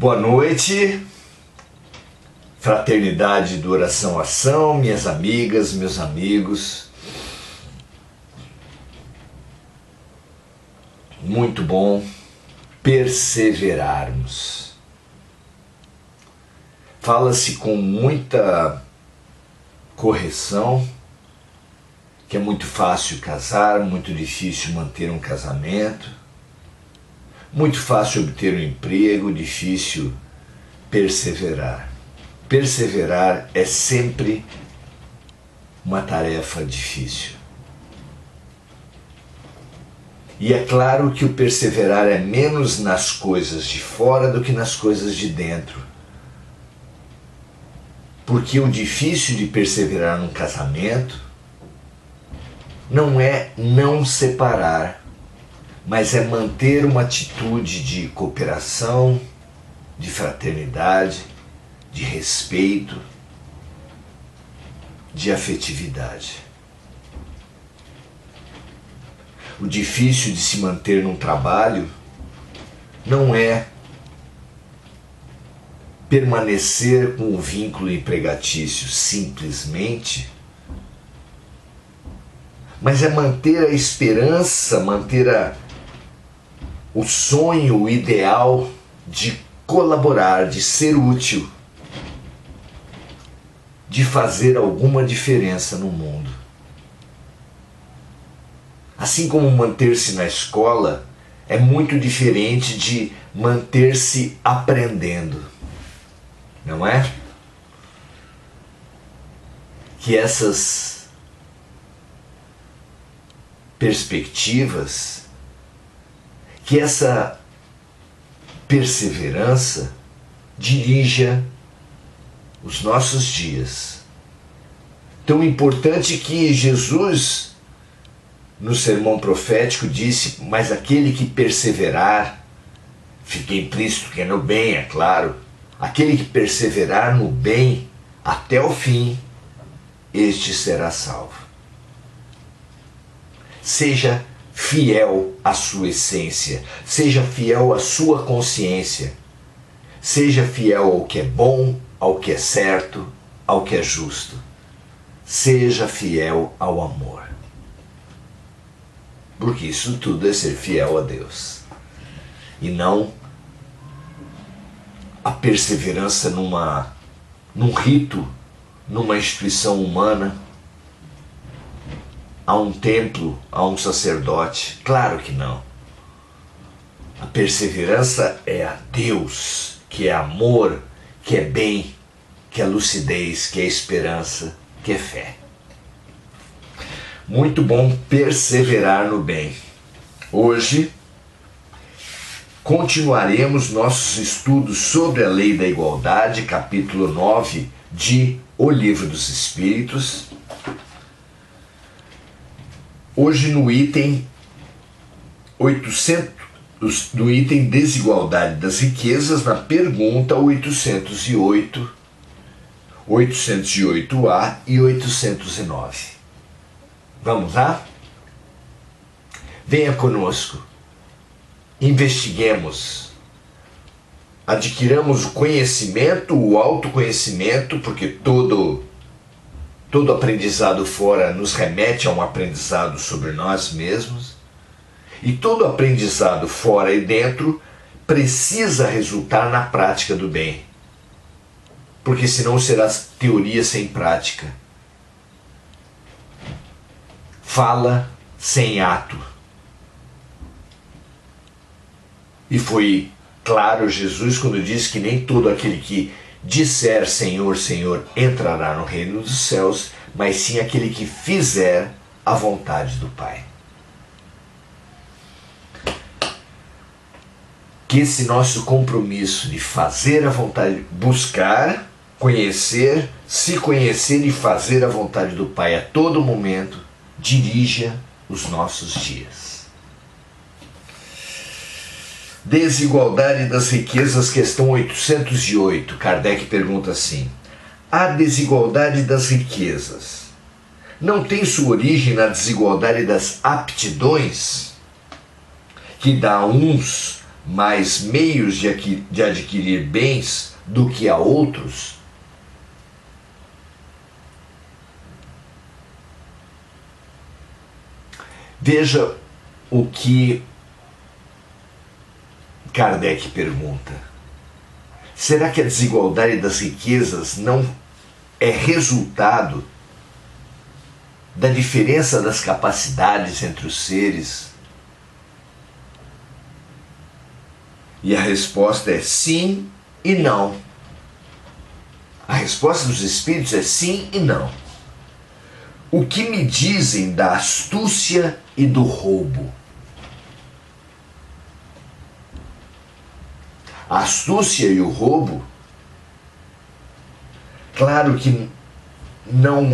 Boa noite, fraternidade do Oração Ação, minhas amigas, meus amigos. Muito bom perseverarmos. Fala-se com muita correção que é muito fácil casar, muito difícil manter um casamento, muito fácil obter um emprego, difícil perseverar. Perseverar é sempre uma tarefa difícil. E é claro que o perseverar é menos nas coisas de fora do que nas coisas de dentro. Porque o difícil de perseverar num casamento não é não separar, mas é manter uma atitude de cooperação, de fraternidade, de respeito, de afetividade. O difícil de se manter num trabalho não é permanecer com o vínculo empregatício simplesmente, mas é manter a esperança, manter o sonho, o ideal de colaborar, de ser útil, de fazer alguma diferença no mundo. Assim como manter-se na escola é muito diferente de manter-se aprendendo, não é? Que essas perspectivas, que essa perseverança dirija os nossos dias. Tão importante que Jesus, no sermão profético, disse: mas aquele que perseverar, fica implícito que é no bem, é claro, aquele que perseverar no bem até o fim, este será salvo. Seja fiel à sua essência, seja fiel à sua consciência, seja fiel ao que é bom, ao que é certo, ao que é justo. Seja fiel ao amor. Porque isso tudo é ser fiel a Deus. E não a perseverança num rito, numa instituição humana, a um templo, a um sacerdote. Claro que não. A perseverança é a Deus, que é amor, que é bem, que é lucidez, que é esperança, que é fé. Muito bom perseverar no bem. Hoje continuaremos nossos estudos sobre a lei da igualdade, capítulo 9 de O Livro dos Espíritos. Hoje no item 800, no item Desigualdade das Riquezas, na pergunta 808, 808A e 809. Vamos lá? Venha conosco, investiguemos, adquiramos o conhecimento, o autoconhecimento, porque todo aprendizado fora nos remete a um aprendizado sobre nós mesmos, e todo aprendizado fora e dentro precisa resultar na prática do bem, porque senão será teoria sem prática, fala sem ato. E foi claro Jesus quando disse que nem todo aquele que disser Senhor, Senhor entrará no reino dos céus, mas sim aquele que fizer a vontade do Pai. Que esse nosso compromisso de fazer a vontade, buscar, conhecer, se conhecer e fazer a vontade do Pai a todo momento, dirija os nossos dias. Desigualdade das riquezas, questão 808. Kardec pergunta assim: a desigualdade das riquezas não tem sua origem na desigualdade das aptidões, que dá a uns mais meios de adquirir bens do que a outros, veja o que Kardec pergunta. Será que a desigualdade das riquezas não é resultado da diferença das capacidades entre os seres? E a resposta é sim e não. A resposta dos espíritos é sim e não. O que me dizem da astúcia e do roubo? A astúcia e o roubo, claro que não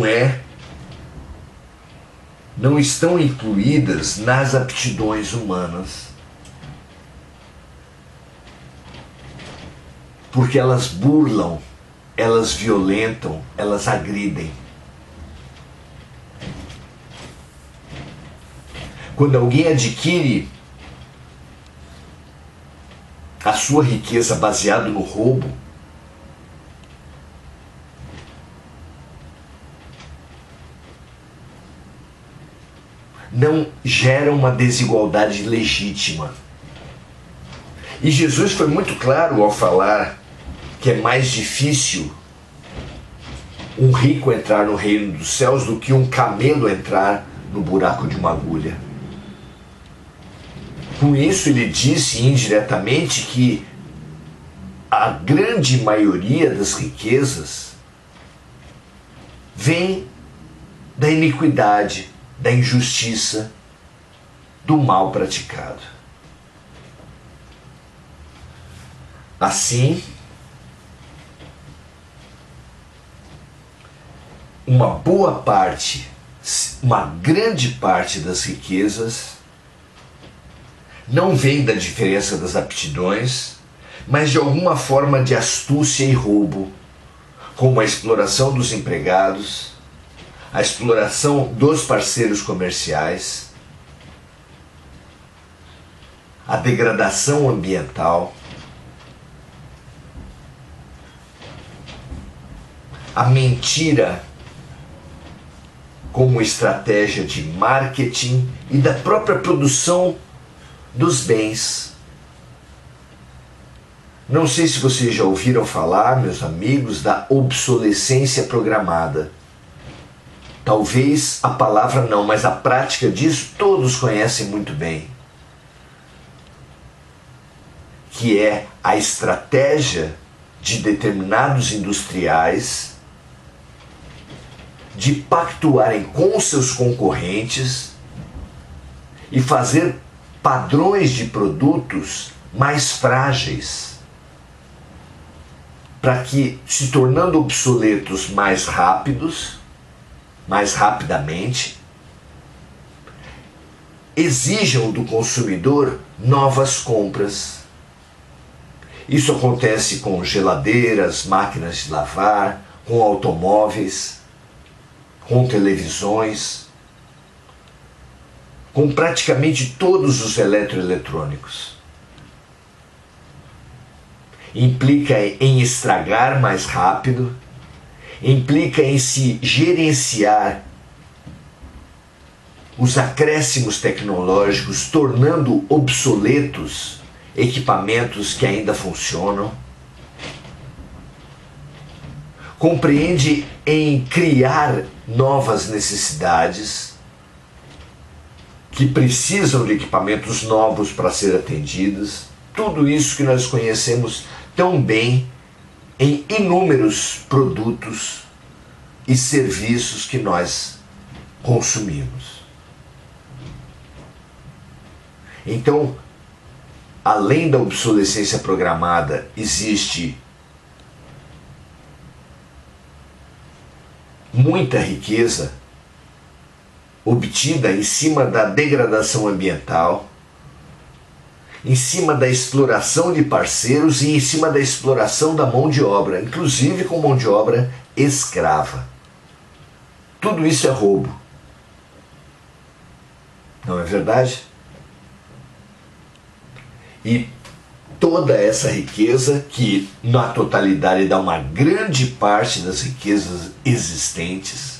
estão incluídas nas aptidões humanas, porque elas burlam, elas violentam, elas agridem. Quando alguém adquire a sua riqueza baseado no roubo, não gera uma desigualdade legítima. E Jesus foi muito claro ao falar que é mais difícil um rico entrar no reino dos céus do que um camelo entrar no buraco de uma agulha. Com isso ele disse indiretamente que a grande maioria das riquezas vem da iniquidade, da injustiça, do mal praticado. Assim, uma grande parte das riquezas não vem da diferença das aptidões, mas de alguma forma de astúcia e roubo, como a exploração dos empregados, a exploração dos parceiros comerciais, a degradação ambiental, a mentira como estratégia de marketing e da própria produção dos bens. Não sei se vocês já ouviram falar, meus amigos, da obsolescência programada. Talvez a palavra não, mas a prática disso todos conhecem muito bem. Que é a estratégia de determinados industriais de pactuarem com seus concorrentes e fazer padrões de produtos mais frágeis, para que, se tornando obsoletos mais rapidamente, exijam do consumidor novas compras. Isso acontece com geladeiras, máquinas de lavar, com automóveis, com televisões, com praticamente todos os eletroeletrônicos. Implica em estragar mais rápido, implica em se gerenciar os acréscimos tecnológicos, tornando obsoletos equipamentos que ainda funcionam. Compreende em criar novas necessidades que precisam de equipamentos novos para ser atendidas. Tudo isso que nós conhecemos tão bem em inúmeros produtos e serviços que nós consumimos. Então, além da obsolescência programada, existe muita riqueza obtida em cima da degradação ambiental, em cima da exploração de parceiros e em cima da exploração da mão de obra, inclusive com mão de obra escrava. Tudo isso é roubo. Não é verdade? E toda essa riqueza, que na totalidade dá uma grande parte das riquezas existentes,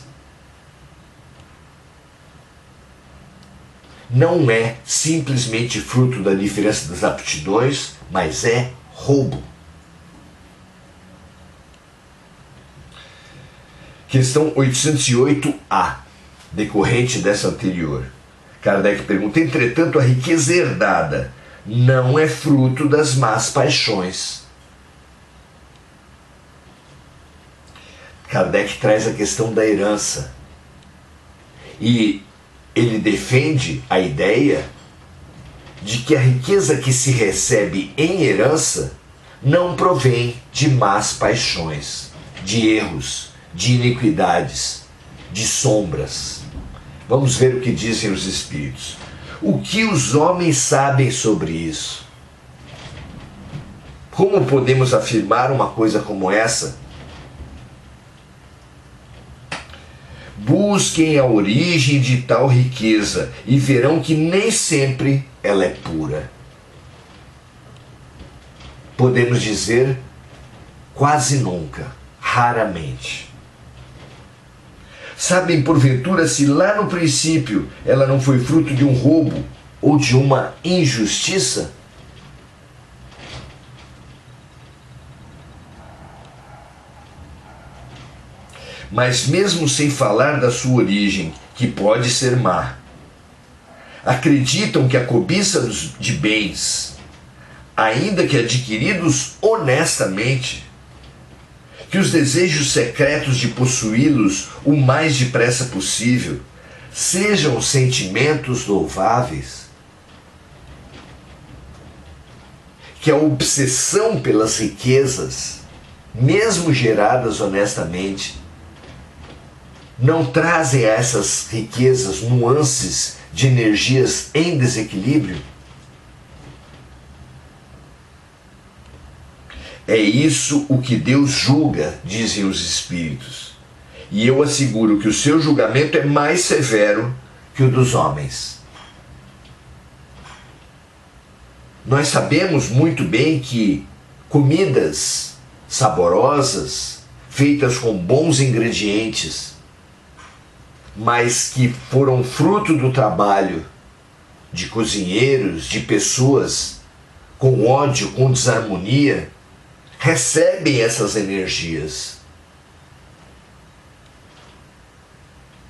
não é simplesmente fruto da diferença das aptidões, mas é roubo. Questão 808A, decorrente dessa anterior. Kardec pergunta: entretanto, a riqueza herdada não é fruto das más paixões. Kardec traz a questão da herança. E ele defende a ideia de que a riqueza que se recebe em herança não provém de más paixões, de erros, de iniquidades, de sombras. Vamos ver o que dizem os Espíritos. O que os homens sabem sobre isso? Como podemos afirmar uma coisa como essa? Busquem a origem de tal riqueza e verão que nem sempre ela é pura. Podemos dizer quase nunca, raramente. Sabem porventura se lá no princípio ela não foi fruto de um roubo ou de uma injustiça? Mas mesmo sem falar da sua origem, que pode ser má, acreditam que a cobiça de bens, ainda que adquiridos honestamente, que os desejos secretos de possuí-los o mais depressa possível, sejam sentimentos louváveis, que a obsessão pelas riquezas, mesmo geradas honestamente, não trazem a essas riquezas nuances de energias em desequilíbrio? É isso o que Deus julga, dizem os Espíritos. E eu asseguro que o seu julgamento é mais severo que o dos homens. Nós sabemos muito bem que comidas saborosas, feitas com bons ingredientes, mas que foram fruto do trabalho de cozinheiros, de pessoas com ódio, com desarmonia, recebem essas energias.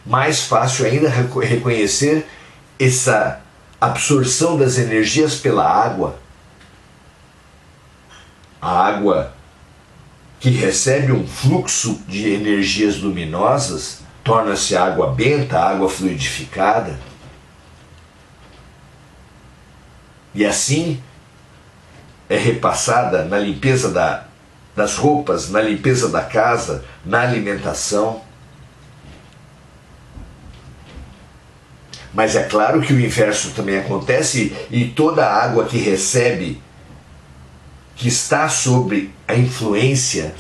Mais fácil ainda reconhecer essa absorção das energias pela água. A água que recebe um fluxo de energias luminosas torna-se água benta, água fluidificada. E assim é repassada na limpeza das roupas, na limpeza da casa, na alimentação. Mas é claro que o inverso também acontece, e toda a água que recebe, que está sob a influência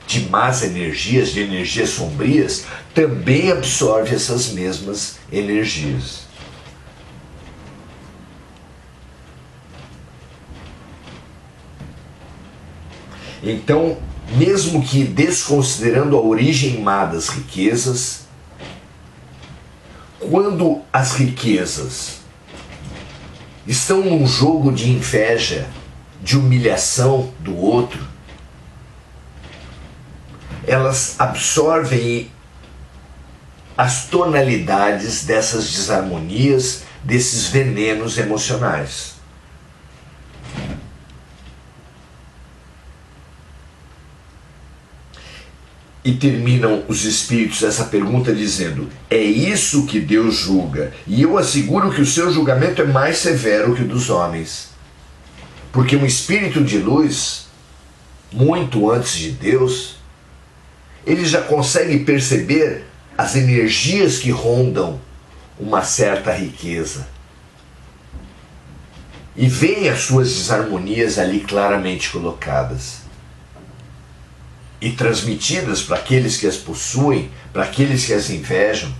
de más energias, de energias sombrias, também absorve essas mesmas energias. Então, mesmo que desconsiderando a origem má das riquezas, quando as riquezas estão num jogo de inveja, de humilhação do outro, elas absorvem as tonalidades dessas desarmonias, desses venenos emocionais. E terminam os Espíritos essa pergunta dizendo: é isso que Deus julga, e eu asseguro que o seu julgamento é mais severo que o dos homens. Porque um espírito de luz, muito antes de Deus, ele já consegue perceber as energias que rondam uma certa riqueza. E vê as suas desarmonias ali claramente colocadas e transmitidas para aqueles que as possuem, para aqueles que as invejam.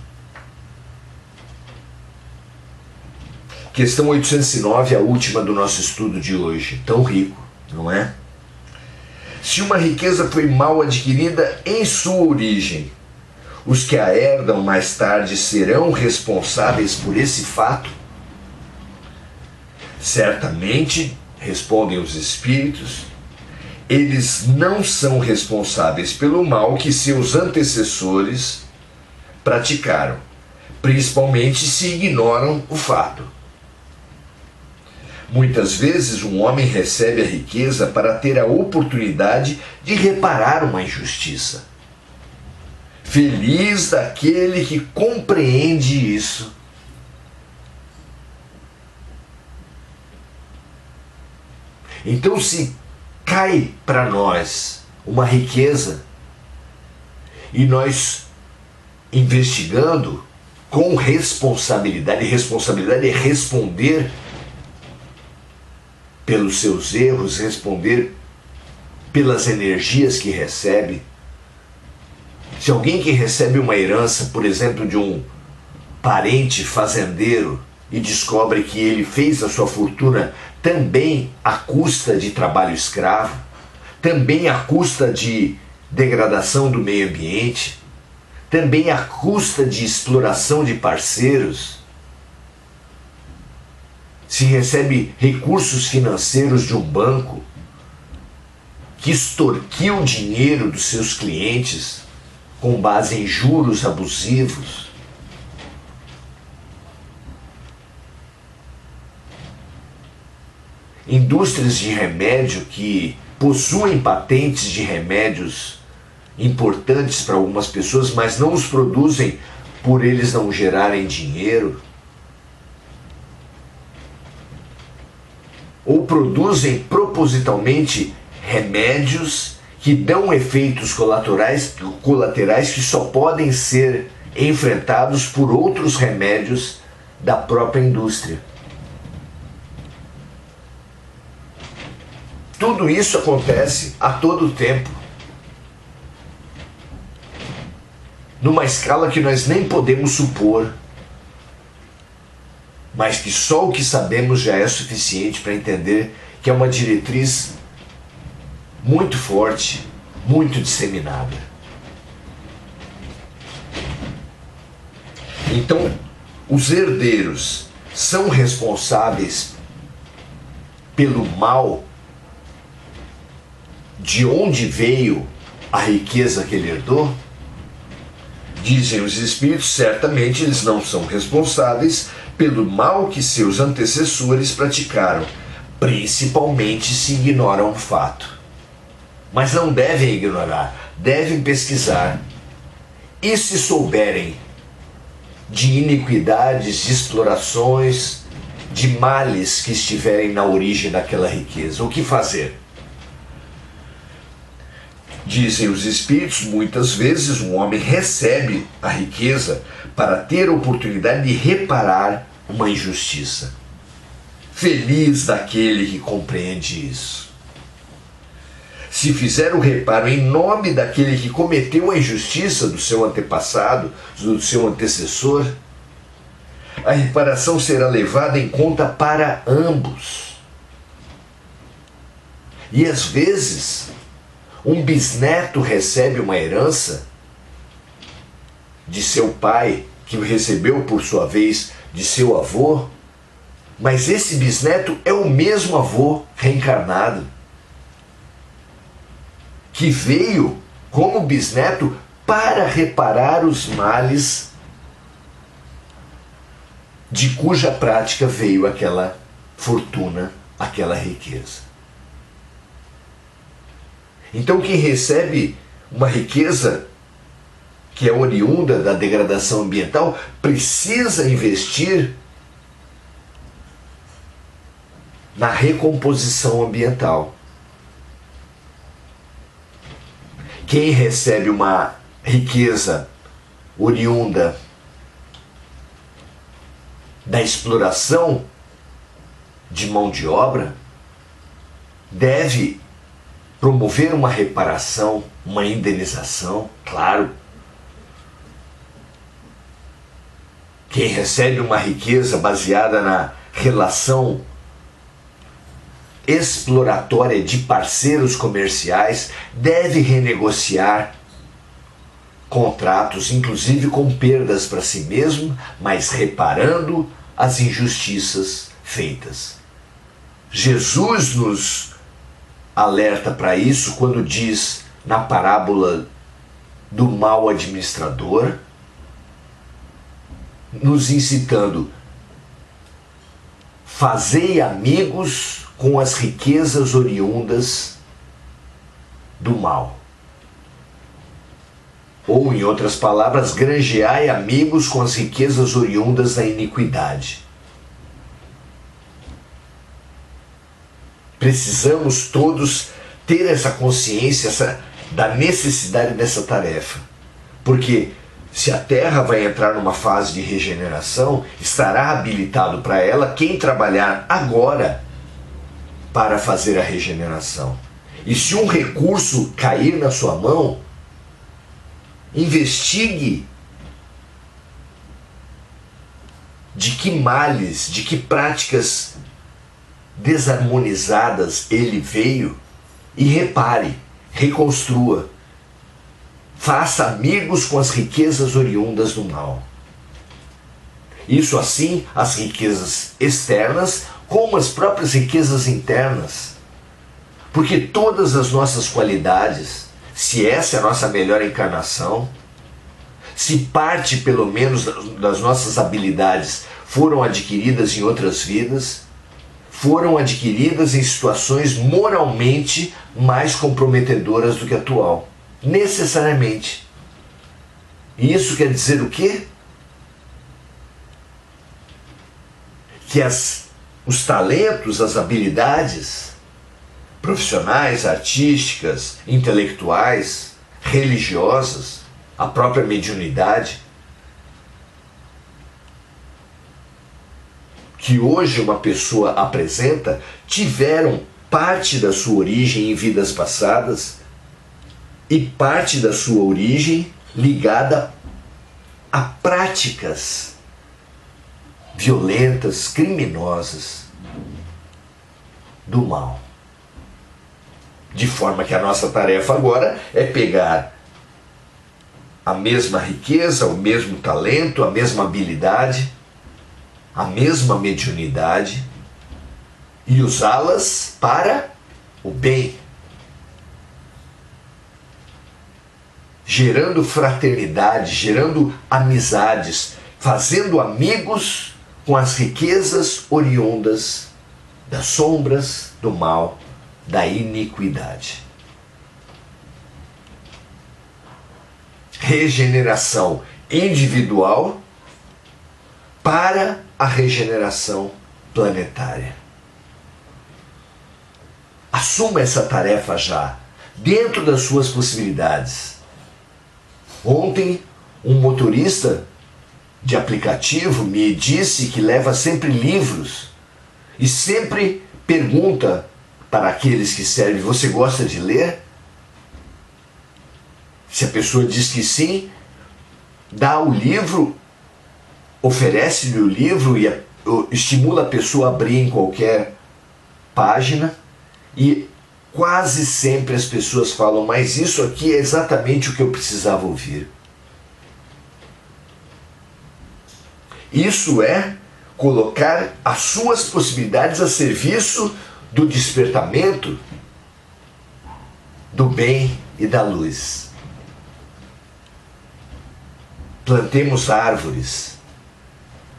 Questão 809, a última do nosso estudo de hoje, tão rico, não é? Se uma riqueza foi mal adquirida em sua origem, os que a herdam mais tarde serão responsáveis por esse fato? Certamente, respondem os espíritos, eles não são responsáveis pelo mal que seus antecessores praticaram, principalmente se ignoram o fato. Muitas vezes um homem recebe a riqueza para ter a oportunidade de reparar uma injustiça. Feliz daquele que compreende isso. Então, se cai para nós uma riqueza e nós investigando com responsabilidade, responsabilidade é responder pelos seus erros, responder pelas energias que recebe. Se alguém que recebe uma herança, por exemplo, de um parente fazendeiro e descobre que ele fez a sua fortuna também à custa de trabalho escravo, também à custa de degradação do meio ambiente, também à custa de exploração de parceiros, se recebe recursos financeiros de um banco que extorquiu dinheiro dos seus clientes com base em juros abusivos, indústrias de remédio que possuem patentes de remédios importantes para algumas pessoas, mas não os produzem por eles não gerarem dinheiro, ou produzem propositalmente remédios que dão efeitos colaterais que só podem ser enfrentados por outros remédios da própria indústria. Tudo isso acontece a todo tempo, numa escala que nós nem podemos supor, mas que só o que sabemos já é suficiente para entender que é uma diretriz muito forte, muito disseminada. Então, os herdeiros são responsáveis pelo mal de onde veio a riqueza que ele herdou? Dizem os espíritos, certamente eles não são responsáveis pelo mal que seus antecessores praticaram, principalmente se ignoram o fato. Mas não devem ignorar, devem pesquisar. E se souberem de iniquidades, de explorações, de males que estiverem na origem daquela riqueza, o que fazer? Dizem os espíritos, muitas vezes um homem recebe a riqueza para ter a oportunidade de reparar uma injustiça. Feliz daquele que compreende isso. Se fizer o reparo em nome daquele que cometeu a injustiça do seu antepassado, do seu antecessor, a reparação será levada em conta para ambos. E às vezes, um bisneto recebe uma herança de seu pai, que o recebeu por sua vez de seu avô, mas esse bisneto é o mesmo avô reencarnado, que veio como bisneto para reparar os males de cuja prática veio aquela fortuna, aquela riqueza. Então quem recebe uma riqueza que é oriunda da degradação ambiental precisa investir na recomposição ambiental. Quem recebe uma riqueza oriunda da exploração de mão de obra deve promover uma reparação, uma indenização, claro. Quem recebe uma riqueza baseada na relação exploratória de parceiros comerciais deve renegociar contratos, inclusive com perdas para si mesmo, mas reparando as injustiças feitas. Jesus nos alerta para isso quando diz na parábola do mau administrador, nos incitando: fazei amigos com as riquezas oriundas do mal. Ou, em outras palavras, granjeai amigos com as riquezas oriundas da iniquidade. Precisamos todos ter essa consciência da necessidade dessa tarefa. Porque se a Terra vai entrar numa fase de regeneração, estará habilitado para ela quem trabalhar agora para fazer a regeneração. E se um recurso cair na sua mão, investigue de que males, de que práticas desarmonizadas ele veio e repare, reconstrua. Faça amigos com as riquezas oriundas do mal. Isso assim, as riquezas externas, como as próprias riquezas internas. Porque todas as nossas qualidades, se essa é a nossa melhor encarnação, se parte pelo menos das nossas habilidades foram adquiridas em outras vidas, foram adquiridas em situações moralmente mais comprometedoras do que a atual. Necessariamente. E isso quer dizer o quê? Que os talentos, as habilidades profissionais, artísticas, intelectuais, religiosas, a própria mediunidade, que hoje uma pessoa apresenta, tiveram parte da sua origem em vidas passadas e parte da sua origem ligada a práticas violentas, criminosas do mal. De forma que a nossa tarefa agora é pegar a mesma riqueza, o mesmo talento, a mesma habilidade, a mesma mediunidade e usá-las para o bem, gerando fraternidade, gerando amizades, fazendo amigos com as riquezas oriundas das sombras do mal, da iniquidade. Regeneração individual para a regeneração planetária. Assuma essa tarefa já, dentro das suas possibilidades. Ontem, um motorista de aplicativo me disse que leva sempre livros e sempre pergunta para aqueles que servem: você gosta de ler? Se a pessoa diz que sim, dá o livro, oferece-lhe o livro e estimula a pessoa a abrir em qualquer página, e quase sempre as pessoas falam: mas isso aqui é exatamente o que eu precisava ouvir. Isso é colocar as suas possibilidades a serviço do despertamento, do bem e da luz. Plantemos árvores,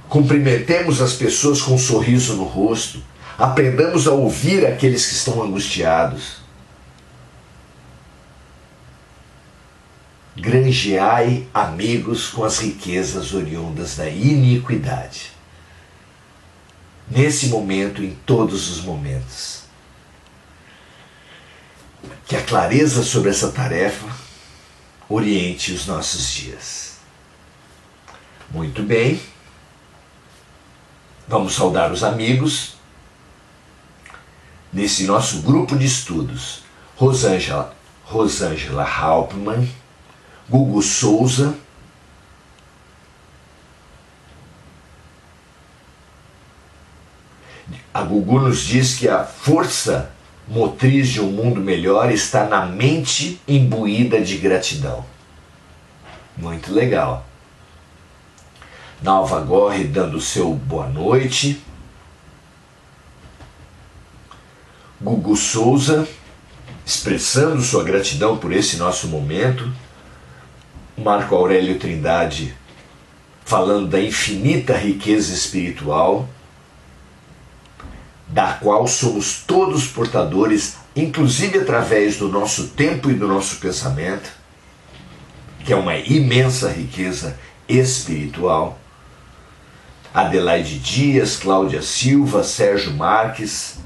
cumprimentemos as pessoas com um sorriso no rosto, aprendamos a ouvir aqueles que estão angustiados. Granjeai amigos com as riquezas oriundas da iniquidade. Nesse momento, em todos os momentos. Que a clareza sobre essa tarefa oriente os nossos dias. Muito bem. Vamos saudar os amigos nesse nosso grupo de estudos. Rosângela Hauptmann, Gugu Souza, A Gugu nos diz que a força motriz de um mundo melhor está na mente imbuída de gratidão. Muito legal. Nalva Gorri dando o seu boa noite. Gugu Souza expressando sua gratidão por esse nosso momento. Marco Aurélio Trindade falando da infinita riqueza espiritual, da qual somos todos portadores, inclusive através do nosso tempo e do nosso pensamento, que é uma imensa riqueza espiritual. Adelaide Dias, Cláudia Silva, Sérgio Marques,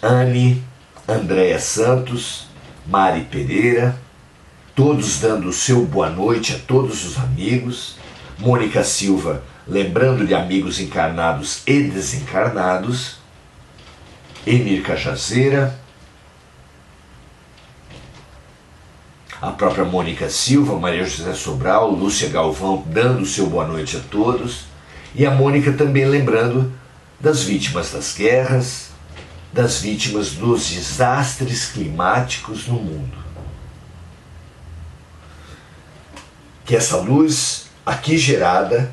Anne, Andréia Santos, Mari Pereira, todos dando o seu boa noite a todos os amigos. Mônica Silva lembrando de amigos encarnados e desencarnados. Emir Cajazeira, a própria Mônica Silva, Maria José Sobral, Lúcia Galvão dando o seu boa noite a todos. E a Mônica também lembrando das vítimas das guerras, das vítimas dos desastres climáticos no mundo. Que essa luz aqui gerada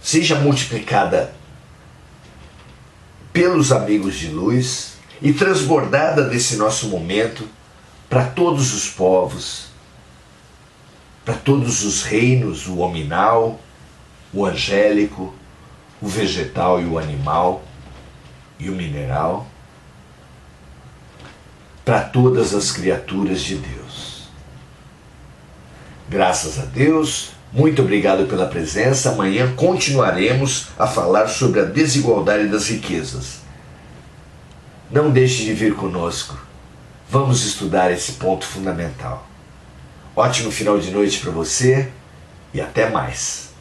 seja multiplicada pelos amigos de luz e transbordada desse nosso momento para todos os povos, para todos os reinos, o hominal, o angélico, o vegetal e o animal e o mineral, para todas as criaturas de Deus. Graças a Deus, muito obrigado pela presença. Amanhã continuaremos a falar sobre a desigualdade das riquezas. Não deixe de vir conosco. Vamos estudar esse ponto fundamental. Ótimo final de noite para você e até mais.